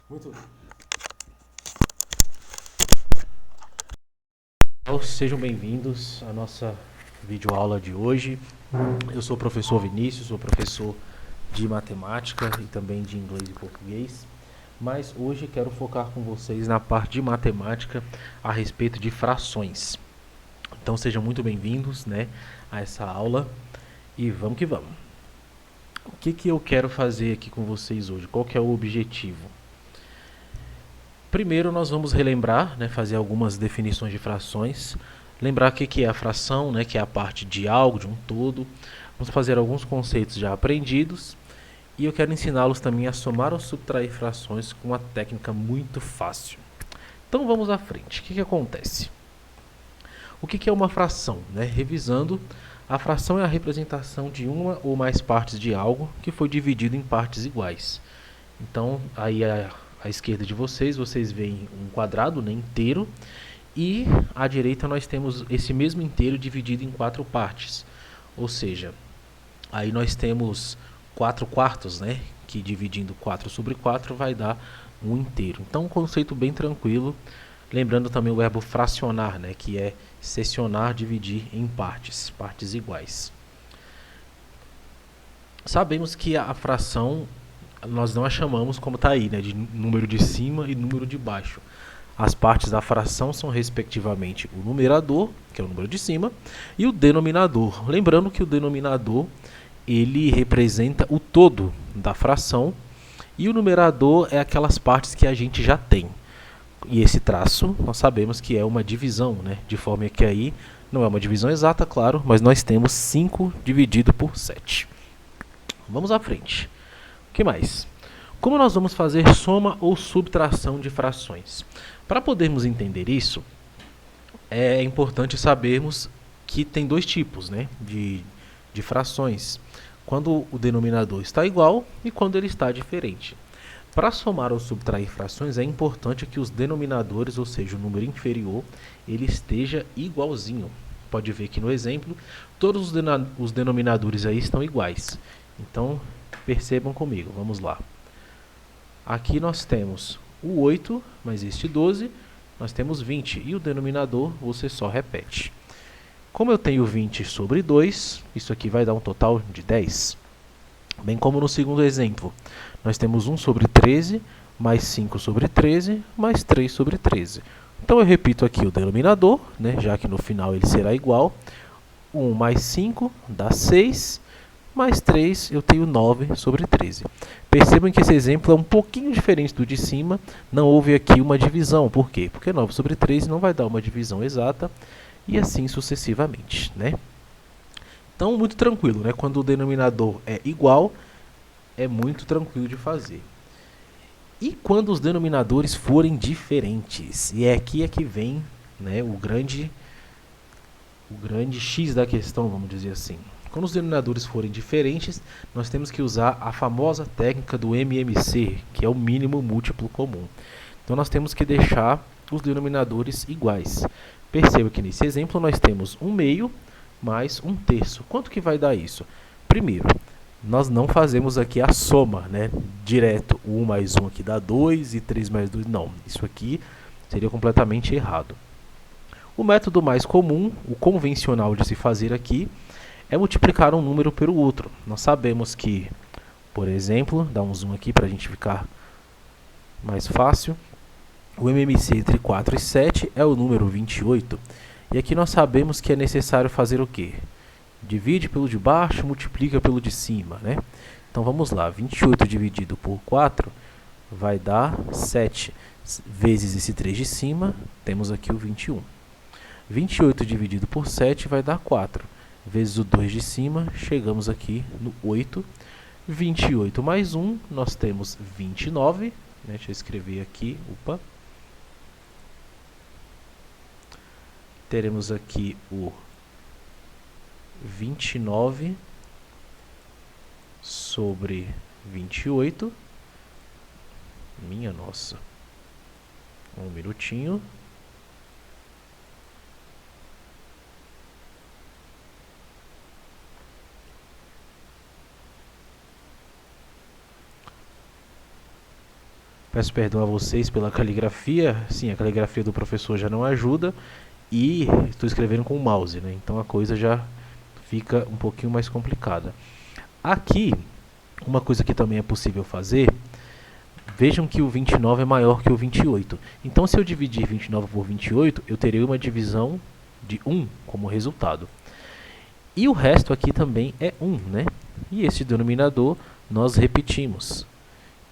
Muito bem. Sejam bem-vindos à nossa videoaula de hoje. Eu sou o professor Vinícius, sou professor de matemática e também de inglês e português. Mas hoje quero focar com vocês na parte de matemática a respeito de frações. Então sejam muito bem-vindos, a essa aula e vamos que vamos. O que eu quero fazer aqui com vocês hoje? Qual que é o objetivo? Primeiro nós vamos relembrar, fazer algumas definições de frações. Lembrar o que é a fração, que é a parte de algo, de um todo. Vamos fazer alguns conceitos já aprendidos. E eu quero ensiná-los também a somar ou subtrair frações com uma técnica muito fácil. Então vamos à frente. O que acontece? O que é uma fração? Revisando, a fração é a representação de uma ou mais partes de algo que foi dividido em partes iguais. Então, aí à esquerda de vocês veem um quadrado inteiro. E à direita nós temos esse mesmo inteiro dividido em 4 partes. Ou seja, aí nós temos 4 quartos, que dividindo 4 sobre 4 vai dar um inteiro. Então, um conceito bem tranquilo. Lembrando também o verbo fracionar, que é secionar, dividir em partes, partes iguais. Sabemos que a fração nós não a chamamos como está aí, de número de cima e número de baixo. As partes da fração são respectivamente o numerador, que é o número de cima, e o denominador. Lembrando que o denominador ele representa o todo da fração e o numerador é aquelas partes que a gente já tem. E esse traço nós sabemos que é uma divisão, de forma que aí não é uma divisão exata, claro, mas nós temos 5 dividido por 7. Vamos à frente. O que mais? Como nós vamos fazer soma ou subtração de frações? Para podermos entender isso, é importante sabermos que tem dois tipos de frações. Quando o denominador está igual e quando ele está diferente. Para somar ou subtrair frações, é importante que os denominadores, ou seja, o número inferior, ele esteja igualzinho. Pode ver que no exemplo, todos os denominadores aí estão iguais. Então, percebam comigo, vamos lá. Aqui nós temos o 8, mais este 12, nós temos 20. E o denominador você só repete. Como eu tenho 20 sobre 2, isso aqui vai dar um total de 10. Bem como no segundo exemplo, nós temos 1 sobre 13, mais 5 sobre 13, mais 3 sobre 13. Então eu repito aqui o denominador, já que no final ele será igual. 1 mais 5 dá 6, mais 3 eu tenho 9 sobre 13. Percebam que esse exemplo é um pouquinho diferente do de cima, não houve aqui uma divisão. Por quê? Porque 9 sobre 13 não vai dar uma divisão exata e assim sucessivamente. Então, muito tranquilo, quando o denominador é igual, é muito tranquilo de fazer. E quando os denominadores forem diferentes? E aqui é que vem o grande X da questão, vamos dizer assim. Quando os denominadores forem diferentes, nós temos que usar a famosa técnica do MMC, que é o mínimo múltiplo comum. Então nós temos que deixar os denominadores iguais. Perceba que nesse exemplo nós temos 1/2 mais 1/3. Quanto que vai dar isso? Primeiro, nós não fazemos aqui a soma, direto. 1 mais 1 aqui dá 2 e 3 mais 2. Não, isso aqui seria completamente errado. O método mais comum, o convencional de se fazer aqui, é multiplicar um número pelo outro. Nós sabemos que, por exemplo, dá um zoom aqui para a gente ficar mais fácil. O MMC entre 4 e 7 é o número 28. E aqui nós sabemos que é necessário fazer o quê? Divide pelo de baixo, multiplica pelo de cima, Então vamos lá, 28 dividido por 4 vai dar 7 vezes esse 3 de cima, temos aqui o 21. 28 dividido por 7 vai dar 4. Vezes o 2 de cima, chegamos aqui no 8. 28 mais 1, nós temos 29. Deixa eu escrever aqui. Teremos aqui o 29 sobre 28. Minha nossa. Um minutinho. Peço perdão a vocês pela caligrafia. Sim, a caligrafia do professor já não ajuda. E estou escrevendo com o mouse, né? Então a coisa já fica um pouquinho mais complicada. Aqui, uma coisa que também é possível fazer, vejam que o 29 é maior que o 28. Então, se eu dividir 29 por 28, eu terei uma divisão de 1 como resultado. E o resto aqui também é 1, né? E esse denominador nós repetimos.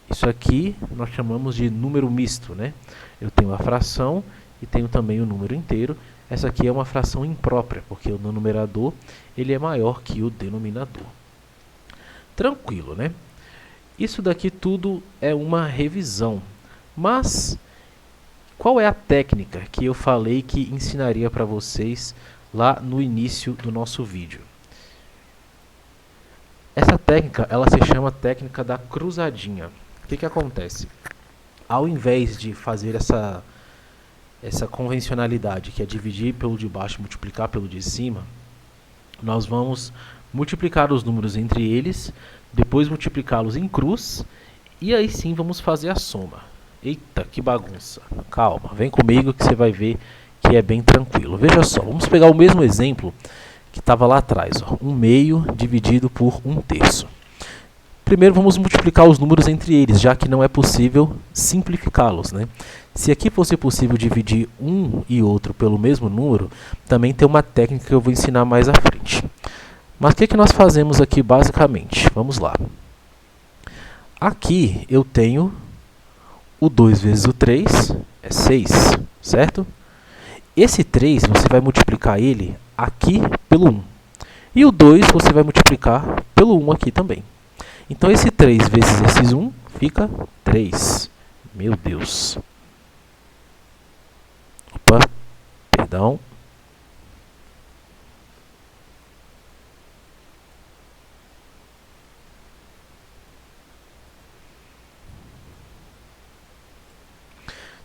Isso aqui nós chamamos de número misto, né? Eu tenho a fração e tenho também o número inteiro. Essa aqui é uma fração imprópria, porque o numerador ele é maior que o denominador. Tranquilo, né? Isso daqui tudo é uma revisão. Mas qual é a técnica que eu falei que ensinaria para vocês lá no início do nosso vídeo? Essa técnica, ela se chama técnica da cruzadinha. O que acontece? Ao invés de fazer essa convencionalidade, que é dividir pelo de baixo e multiplicar pelo de cima, nós vamos multiplicar os números entre eles, depois multiplicá-los em cruz, e aí sim vamos fazer a soma. Eita, que bagunça. Calma, vem comigo que você vai ver que é bem tranquilo. Veja só, vamos pegar o mesmo exemplo que estava lá atrás. Ó, 1/2 dividido por 1/3. Primeiro vamos multiplicar os números entre eles, já que não é possível simplificá-los, né? Se aqui fosse possível dividir um e outro pelo mesmo número, também tem uma técnica que eu vou ensinar mais à frente. Mas o que nós fazemos aqui basicamente? Vamos lá. Aqui eu tenho o 2 vezes o 3, é 6, certo? Esse 3 você vai multiplicar ele aqui pelo 1. E o 2 você vai multiplicar pelo 1 aqui também. Então esse 3 vezes esses 1 fica 3. Meu Deus. Opa, perdão.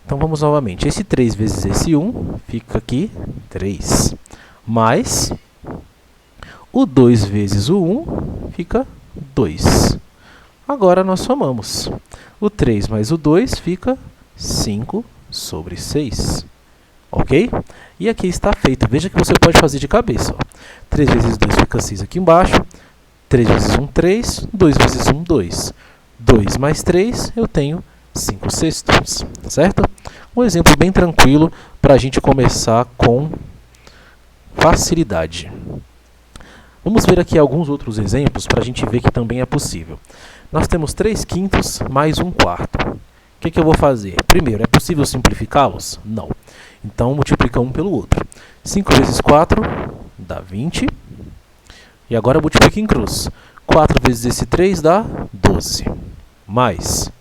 Então vamos novamente. Esse 3 vezes esse 1 fica aqui 3. Mais o 2 vezes o 1 fica 2. Agora nós somamos. O 3 mais o 2 fica 5 sobre 6. Ok? E aqui está feito. Veja que você pode fazer de cabeça. Ó. 3 vezes 2 fica 6 aqui embaixo. 3 vezes 1, 3. 2 vezes 1, 2. 2 mais 3, eu tenho 5 sextos. Certo? Um exemplo bem tranquilo para a gente começar com facilidade. Vamos ver aqui alguns outros exemplos para a gente ver que também é possível. Nós temos 3/5 mais 1/4. O que eu vou fazer? Primeiro, é possível simplificá-los? Não. Então, multiplica um pelo outro. 5 vezes 4 dá 20. E agora multiplica em cruz. 4 vezes esse 3 dá 12. Mais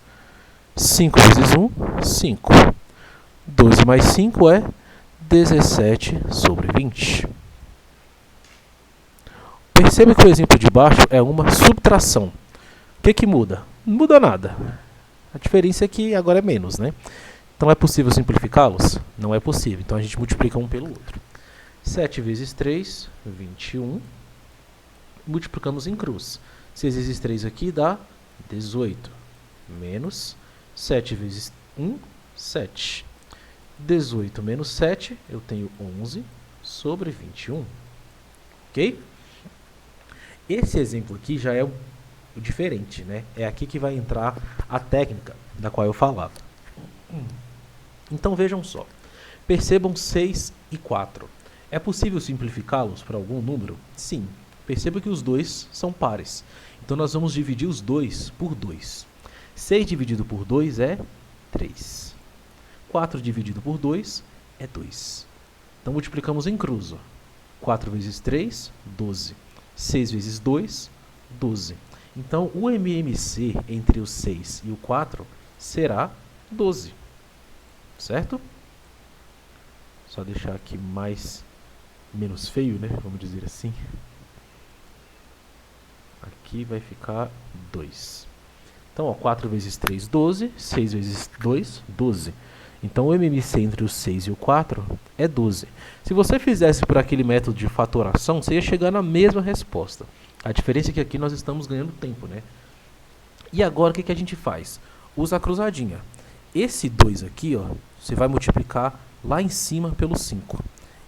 5 vezes 1, 5. 12 mais 5 é 17 sobre 20. Perceba que o exemplo de baixo é uma subtração. O que muda? Não muda nada. A diferença é que agora é menos, né? Então é possível simplificá-los? Não é possível. Então a gente multiplica um pelo outro. 7 vezes 3, 21. Multiplicamos em cruz. 6 vezes 3 aqui dá 18. Menos 7 vezes 1, 7. 18 menos 7, eu tenho 11 sobre 21. Ok? Esse exemplo aqui já é o diferente, né? É aqui que vai entrar a técnica da qual eu falava. Então vejam só. Percebam 6 e 4. É possível simplificá-los para algum número? Sim. Perceba que os dois são pares. Então nós vamos dividir os dois por 2. 6 dividido por 2 é 3. 4 dividido por 2 é 2. Então multiplicamos em cruz. Ó. 4 vezes 3, 12. 6 vezes 2, 12. Então, o MMC entre o 6 e o 4 será 12. Certo? Só deixar aqui menos feio, né? Vamos dizer assim. Aqui vai ficar 2. Então, ó, 4 vezes 3, 12. 6 vezes 2, 12. Então, o MMC entre o 6 e o 4 é 12. Se você fizesse por aquele método de fatoração, você ia chegar na mesma resposta. A diferença é que aqui nós estamos ganhando tempo, né? E agora, o que a gente faz? Usa a cruzadinha. esse 2 aqui, ó, você vai multiplicar lá em cima pelo 5.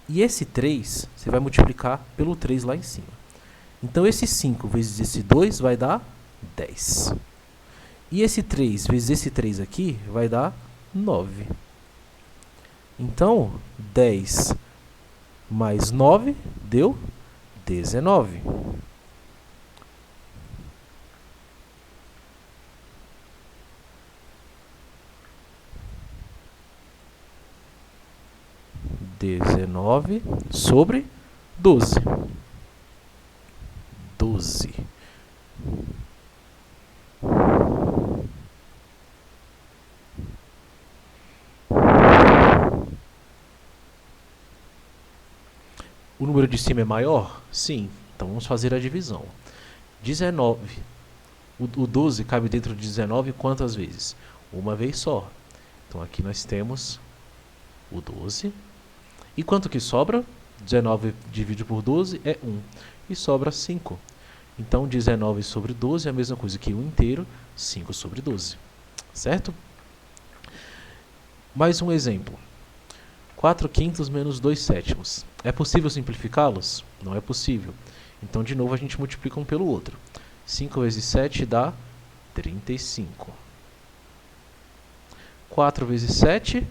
E esse 3, você vai multiplicar pelo 3 lá em cima. Então, esse 5 vezes esse 2 vai dar 10. E esse 3 vezes esse 3 aqui vai dar 9. Então, 10 mais 9 deu 19. Sobre 12. 12. O número de cima é maior? Sim. Então vamos fazer a divisão. 19. O 12 cabe dentro de 19 quantas vezes? Uma vez só. Então aqui nós temos o 12. E quanto que sobra? 19 dividido por 12 é 1. E sobra 5. Então 19 sobre 12 é a mesma coisa que 1 inteiro, 5 sobre 12. Certo? Mais um exemplo. 4 quintos menos 2 sétimos. É possível simplificá-los? Não é possível. Então, de novo, a gente multiplica um pelo outro. 5 vezes 7 dá 35. 4 vezes 7,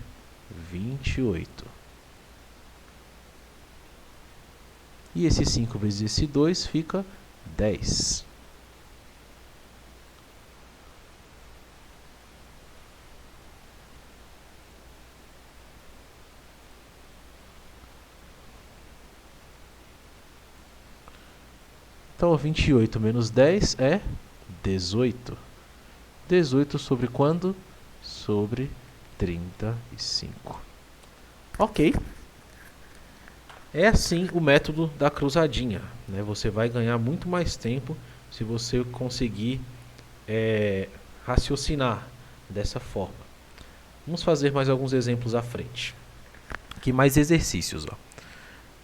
28. E esse 5 vezes esse 2 fica 10. Então, 28 menos 10 é 18. 18 sobre quando? Sobre 35. Ok. É assim o método da cruzadinha, né? Você vai ganhar muito mais tempo se você conseguir raciocinar dessa forma. Vamos fazer mais alguns exemplos à frente. Aqui mais exercícios, ó.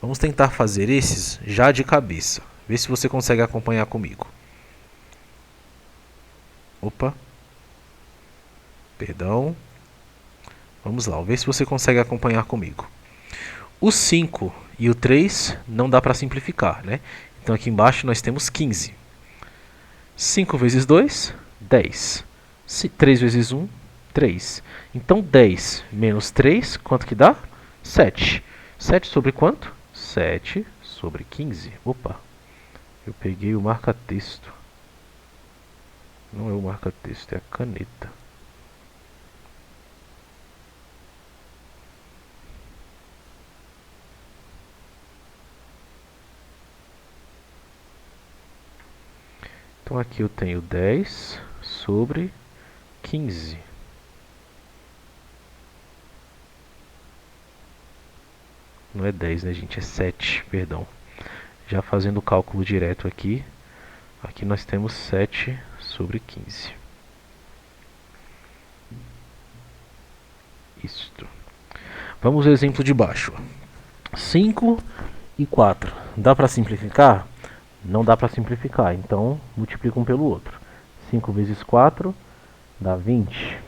Vamos tentar fazer esses já de cabeça. Vê se você consegue acompanhar comigo. Opa. Perdão. Vamos lá, vê se você consegue acompanhar comigo. O 5 e o 3 não dá para simplificar, né? Então aqui embaixo nós temos 15. 5 vezes 2, 10. 3 vezes 1, 3. Então 10 menos 3, quanto que dá? 7. 7 sobre quanto? 7 sobre 15. Opa, eu peguei o marca-texto. Não é o marca-texto, é a caneta. Então aqui eu tenho 10 sobre 15. Não é 10, né, gente? É 7, perdão. Já fazendo o cálculo direto aqui. Aqui nós temos 7 sobre 15. Isto. Vamos ao exemplo de baixo. 5 e 4. Dá para simplificar? Não dá para simplificar, então multiplica um pelo outro. 5 vezes 4 dá 20.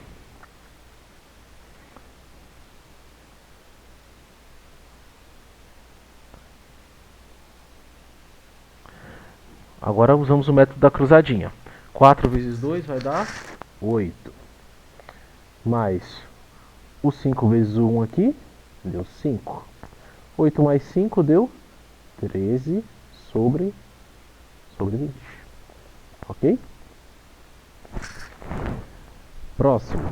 Agora usamos o método da cruzadinha. 4 vezes 2 vai dar 8. Mais o 5 vezes o 1 aqui, deu 5. 8 mais 5 deu 13 sobre 20. Ok? Próximo.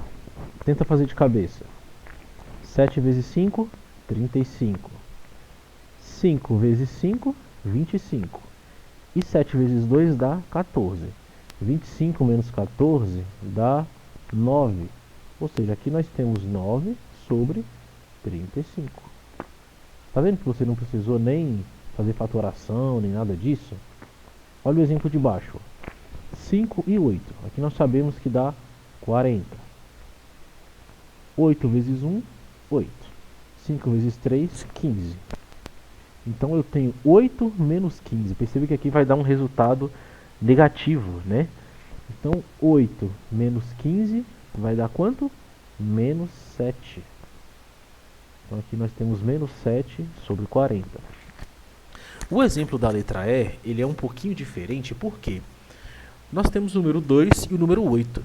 Tenta fazer de cabeça. 7 vezes 5, 35. 5 vezes 5, 25. E 7 vezes 2 dá 14. 25 menos 14 dá 9. Ou seja, aqui nós temos 9 sobre 35. Tá vendo que você não precisou nem fazer fatoração, nem nada disso? Olha o exemplo de baixo. 5 e 8. Aqui nós sabemos que dá 40. 8 vezes 1, 8. 5 vezes 3, 15. Então eu tenho 8 menos 15. Percebe que aqui vai dar um resultado negativo, né? Então 8 menos 15 vai dar quanto? menos 7. Então aqui nós temos menos 7 sobre 40. O exemplo da letra E, ele é um pouquinho diferente, porque nós temos o número 2 e o número 8.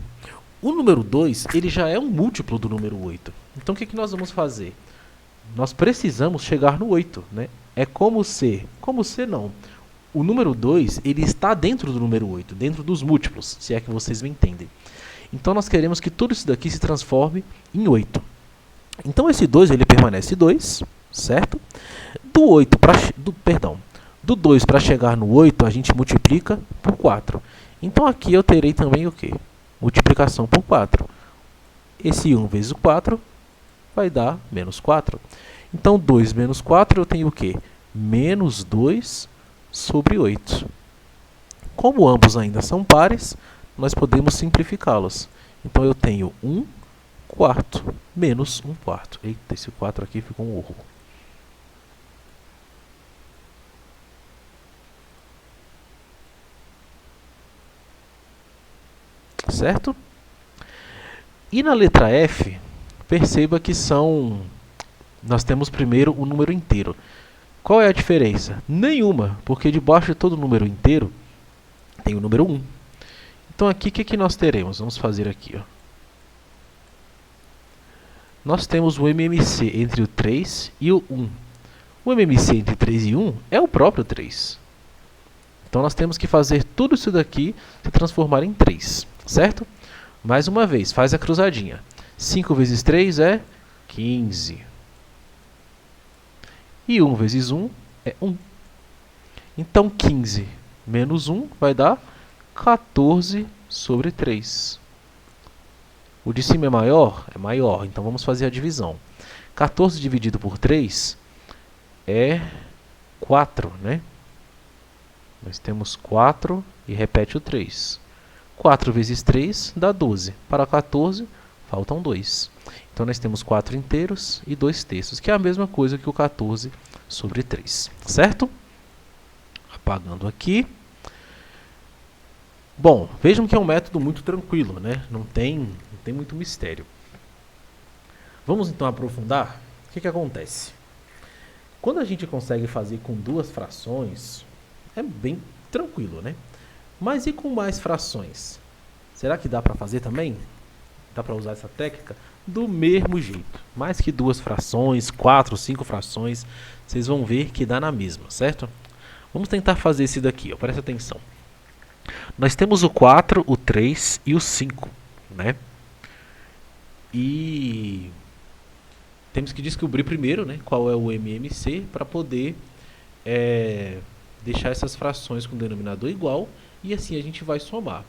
O número 2, ele já é um múltiplo do número 8. Então o que nós vamos fazer? Nós precisamos chegar no 8, né? É como se não. O número 2, ele está dentro do número 8, dentro dos múltiplos, se é que vocês me entendem. Então nós queremos que tudo isso daqui se transforme em 8. Então esse 2 ele permanece 2, certo? Do 2 para chegar no 8, a gente multiplica por 4. Então aqui eu terei também o quê? Multiplicação por 4. Esse 1 vezes o 4 vai dar menos 4. Então 2 menos 4 eu tenho o quê? Menos 2 sobre 8. Como ambos ainda são pares, nós podemos simplificá-los. Então eu tenho 1 quarto menos 1 quarto. Eita, esse 4 aqui ficou um horror. Certo? E na letra F, perceba que nós temos primeiro o número inteiro. Qual é a diferença? Nenhuma, porque debaixo de todo número inteiro tem o número 1. Então aqui o que nós teremos? Vamos fazer aqui. Ó. Nós temos o MMC entre o 3 e o 1. O MMC entre 3 e 1 é o próprio 3. Então nós temos que fazer tudo isso daqui se transformar em 3, certo? Mais uma vez, faz a cruzadinha. 5 vezes 3 é 15. E 1 vezes 1 é 1. Então 15 menos 1 vai dar 14 sobre 3. O de cima é maior? É maior, então vamos fazer a divisão. 14 dividido por 3 é 4, né? Nós temos 4 e repete o 3. 4 vezes 3 dá 12. Para 14, faltam 2. Então nós temos 4 inteiros e 2 terços, que é a mesma coisa que o 14 sobre 3. Certo? Apagando aqui. Bom, vejam que é um método muito tranquilo, né? Não tem muito mistério. Vamos então aprofundar. O que acontece? Quando a gente consegue fazer com duas frações, é bem tranquilo, né? Mas e com mais frações? Será que dá para fazer também? Dá para usar essa técnica? Do mesmo jeito. Mais que duas frações, 4, 5 frações, vocês vão ver que dá na mesma, certo? Vamos tentar fazer esse daqui, ó. Presta atenção. Nós temos o 4, o 3 e o 5, né? E temos que descobrir primeiro, né, qual é o MMC para poder deixar essas frações com denominador igual e assim a gente vai somar.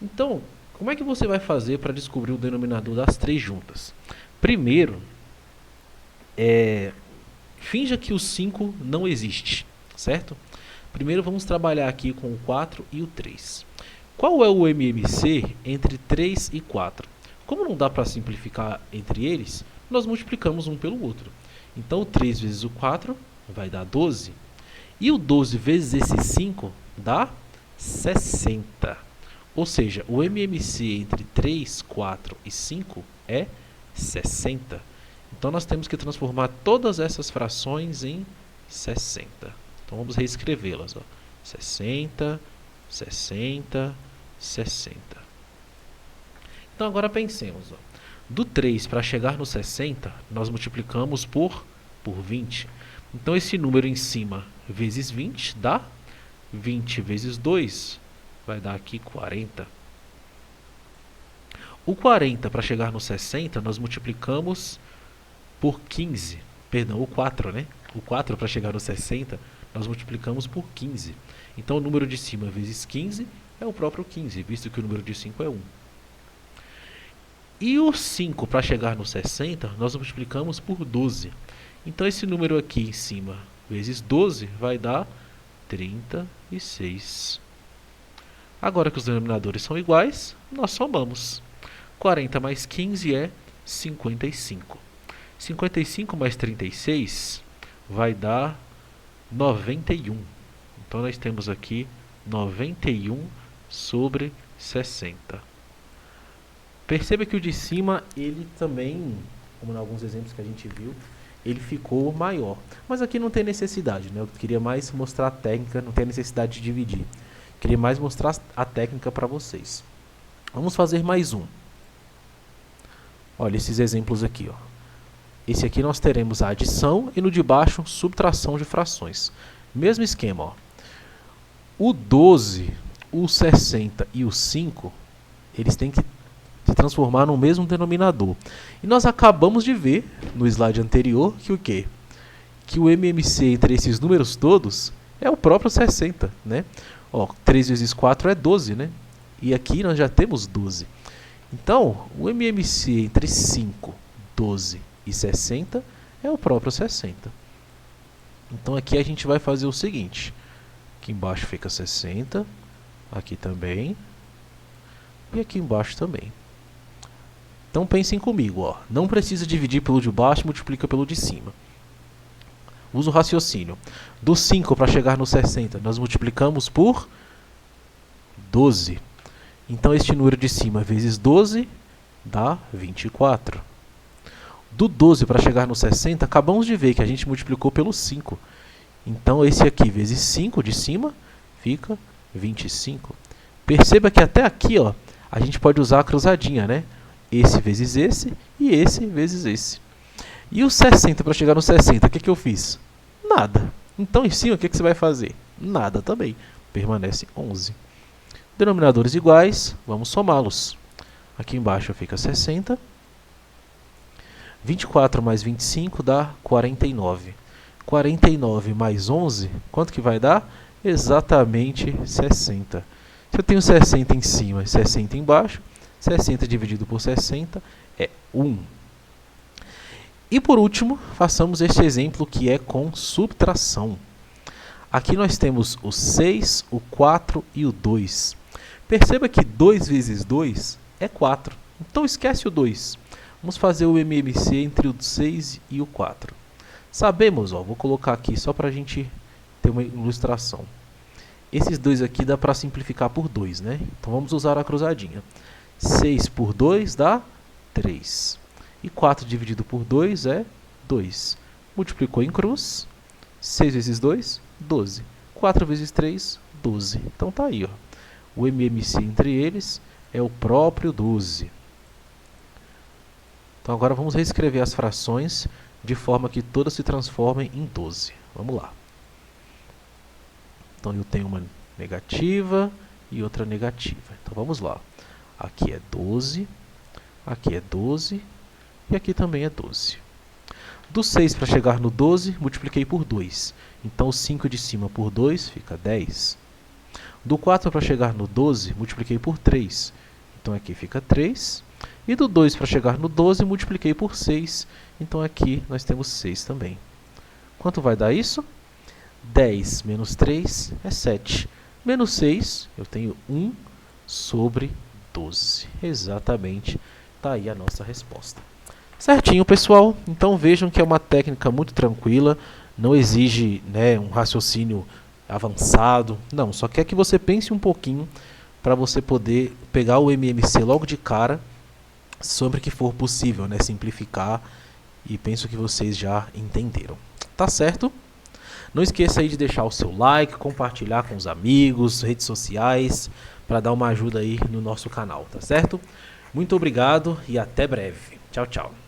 Então, como é que você vai fazer para descobrir o denominador das três juntas? Primeiro, finja que o 5 não existe, certo? Primeiro vamos trabalhar aqui com o 4 e o 3. Qual é o MMC entre 3 e 4? Como não dá para simplificar entre eles, nós multiplicamos um pelo outro. Então, o 3 vezes o 4 vai dar 12. E o 12 vezes esse 5 dá 60. Ou seja, o MMC entre 3, 4 e 5 é 60. Então, nós temos que transformar todas essas frações em 60. Então, vamos reescrevê-las. 60, 60, 60. Então, agora pensemos. Ó. Do 3 para chegar no 60, nós multiplicamos por 20. Então, esse número em cima vezes 20 dá 20 vezes 2, vai dar aqui 40. O 40 para chegar no 60, nós multiplicamos por 15. Perdão, o 4, né? O 4 para chegar no 60, nós multiplicamos por 15. Então, o número de cima vezes 15 é o próprio 15, visto que o número de 5 é 1. E o 5 para chegar no 60, nós multiplicamos por 12. Então, esse número aqui em cima vezes 12 vai dar 36. Agora que os denominadores são iguais, nós somamos. 40 mais 15 é 55. 55 mais 36 vai dar 91. Então, nós temos aqui 91 sobre 60. Perceba que o de cima, ele também, como em alguns exemplos que a gente viu, ele ficou maior. Mas aqui não tem necessidade, né? Eu queria mais mostrar a técnica, não tem necessidade de dividir. Queria mais mostrar a técnica para vocês. Vamos fazer mais um. Olha esses exemplos aqui, ó. Esse aqui nós teremos a adição e no de baixo, subtração de frações. Mesmo esquema, ó. O 12, o 60 e o 5, eles têm que se transformar no mesmo denominador. E nós acabamos de ver no slide anterior que o quê? Que o MMC entre esses números todos é o próprio 60, né? Ó, 3 vezes 4 é 12, né? E aqui nós já temos 12. Então, o MMC entre 5, 12 e 60 é o próprio 60. Então aqui a gente vai fazer o seguinte. Aqui embaixo fica 60, aqui também, e aqui embaixo também. Então pensem comigo, ó. Não precisa dividir pelo de baixo, multiplica pelo de cima. Usa o raciocínio. Do 5 para chegar no 60, nós multiplicamos por 12. Então este número de cima vezes 12 dá 24. Do 12 para chegar no 60, acabamos de ver que a gente multiplicou pelo 5. Então esse aqui vezes 5 de cima fica 25. Perceba que até aqui, ó, a gente pode usar a cruzadinha, né? Esse vezes esse e esse vezes esse. E o 60 para chegar no 60, o que, que eu fiz? Nada. Então em cima o que, que você vai fazer? Nada também. Permanece 11. Denominadores iguais, vamos somá-los. Aqui embaixo fica 60. 24 mais 25 dá 49. 49 mais 11, quanto que vai dar? Exatamente 60. Se eu tenho 60 em cima e 60 embaixo, 60 dividido por 60 é 1. E por último, façamos este exemplo que é com subtração. Aqui nós temos o 6, o 4 e o 2. Perceba que 2 vezes 2 é 4. Então esquece o 2. Vamos fazer o MMC entre o 6 e o 4. Sabemos, ó, vou colocar aqui só para a gente ter uma ilustração. Esses dois aqui dá para simplificar por 2, né? Então vamos usar a cruzadinha. 6 por 2 dá 3. E 4 dividido por 2 é 2. Multiplicou em cruz. 6 vezes 2, 12. 4 vezes 3, 12. Então tá aí, ó. O MMC entre eles é o próprio 12. Então agora vamos reescrever as frações de forma que todas se transformem em 12. Vamos lá. Então eu tenho uma negativa e outra negativa. Então vamos lá. Aqui é 12, aqui é 12 e aqui também é 12. Do 6 para chegar no 12, multipliquei por 2. Então o 5 de cima por 2 fica 10. Do 4 para chegar no 12, multipliquei por 3. Então aqui fica 3. E do 2 para chegar no 12, multipliquei por 6. Então aqui nós temos 6 também. Quanto vai dar isso? 10 menos 3 é 7. Menos 6, eu tenho 1 sobre 12. Exatamente, está aí a nossa resposta. Certinho, pessoal? Então vejam que é uma técnica muito tranquila, não exige, né, um raciocínio avançado. Não, só quer que você pense um pouquinho para você poder pegar o MMC logo de cara, sempre que for possível, né, simplificar. E penso que vocês já entenderam. Tá certo? Não esqueça aí de deixar o seu like, compartilhar com os amigos, redes sociais, para dar uma ajuda aí no nosso canal, tá certo? Muito obrigado e até breve. Tchau, tchau.